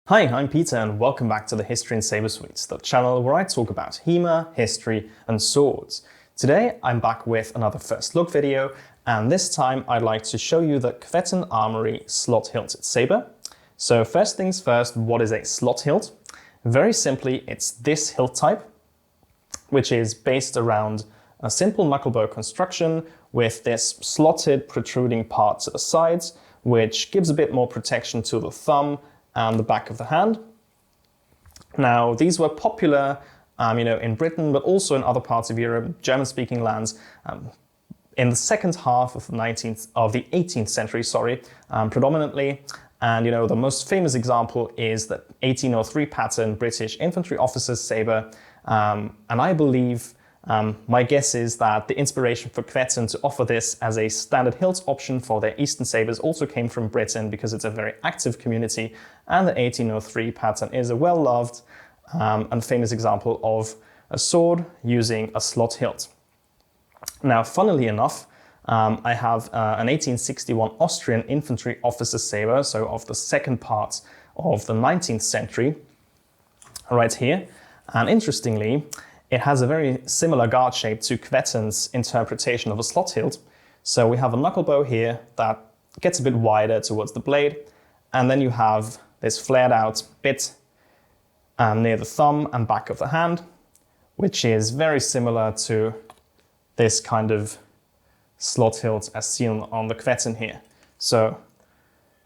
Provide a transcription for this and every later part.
Hi, I'm Peter and welcome back to the History and Saber Suites, the channel where I talk about HEMA, history and swords. Today I'm back with another first look video, and this time I'd like to show you the Kvetun Armory Slot-Hilted Saber. So first things first, what is a slot hilt? Very simply, it's this hilt type, which is based around a simple knucklebow construction with this slotted protruding part to the sides, which gives a bit more protection to the thumb and the back of the hand. Now, these were popular, in Britain, but also in other parts of Europe, German-speaking lands, in the second half of the 18th century, predominantly. And the most famous example is the 1803 pattern British infantry officer's saber, and I believe. My guess is that the inspiration for Kvetun to offer this as a standard hilt option for their Eastern sabers also came from Britain because it's a very active community, and the 1803 pattern is a well-loved and famous example of a sword using a slot hilt. Now, funnily enough, I have an 1861 Austrian infantry officer's saber, so of the second part of the 19th century, right here, and interestingly, it has a very similar guard shape to Kvetun's interpretation of a slot hilt. So we have a knucklebow here that gets a bit wider towards the blade, and then you have this flared out bit near the thumb and back of the hand, which is very similar to this kind of slot hilt as seen on the Kvetun here. So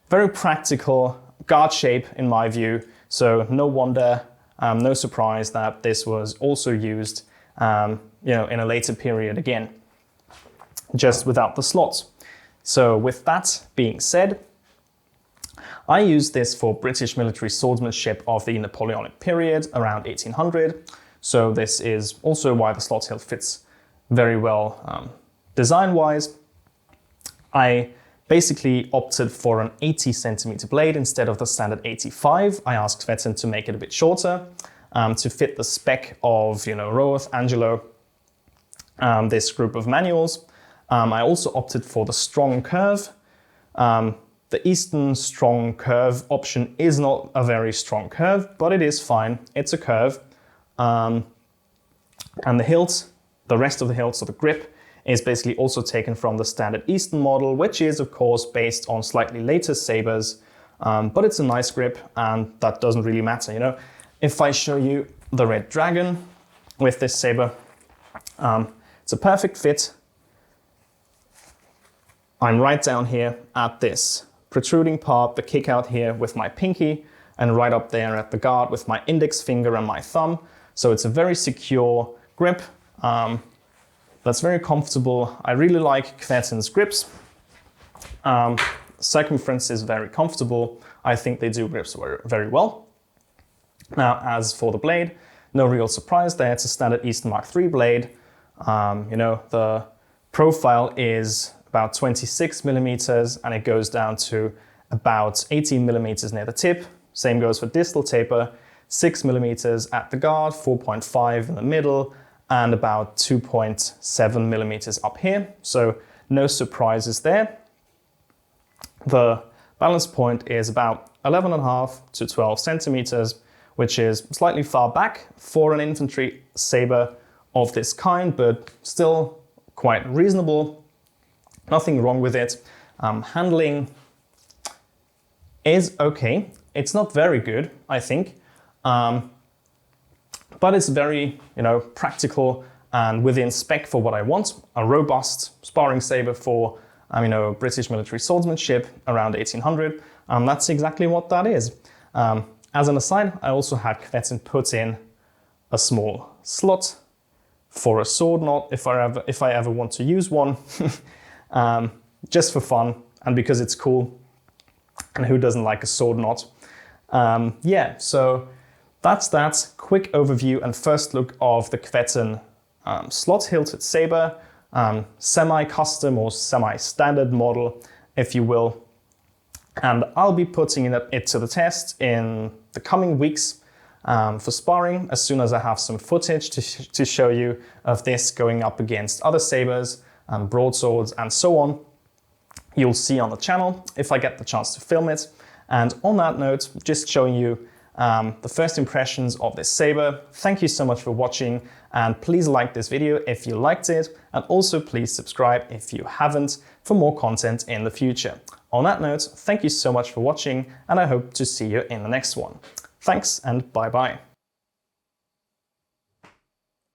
very practical guard shape in my view, so no wonder, no surprise that this was also used, in a later period again, just without the slots. So with that being said, I used this for British military swordsmanship of the Napoleonic period around 1800. So this is also why the slot hilt fits very well design-wise. I basically opted for an 80 centimeter blade instead of the standard 85. I asked Kvetun to make it a bit shorter to fit the spec of, Roth, Angelo, this group of manuals. I also opted for the strong curve. The Eastern strong curve option is not a very strong curve, but it is fine. It's a curve. And the hilt, the rest of the hilt, so the grip, is basically also taken from the standard Eastern model, which is of course based on slightly later sabers, but it's a nice grip and that doesn't really matter. If I show you the Red Dragon with this saber, it's a perfect fit. I'm right down here at this protruding part, the kick out here with my pinky, and right up there at the guard with my index finger and my thumb. So it's a very secure grip. That's very comfortable. I really like Kvetun's grips. Circumference is very comfortable. I think they do grips very well. Now, as for the blade, no real surprise there. It's a standard Eastern Mark III blade. The profile is about 26 millimeters and it goes down to about 18 millimeters near the tip. Same goes for distal taper, 6 millimeters at the guard, 4.5 in the middle, and about 2.7 millimeters up here. So no surprises there. The balance point is about 11.5 to 12 centimeters, which is slightly far back for an infantry saber of this kind, but still quite reasonable. Nothing wrong with it. Handling is okay. It's not very good, I think. But it's very, practical and within spec for what I want. A robust sparring saber for, British military swordsmanship around 1800. That's exactly what that is. As an aside, I also had Kvetun put in a small slot for a sword knot if I ever want to use one, just for fun and because it's cool. And who doesn't like a sword knot? So that's that quick overview and first look of the Kvetun slot-hilted saber, semi-custom or semi-standard model, if you will. And I'll be putting it to the test in the coming weeks for sparring as soon as I have some footage to show you of this going up against other sabers, broadswords and so on. You'll see on the channel if I get the chance to film it. And on that note, just showing you the first impressions of this saber. Thank you so much for watching, and please like this video if you liked it, and also please subscribe if you haven't for more content in the future. On that note, thank you so much for watching, and I hope to see you in the next one. Thanks and bye bye.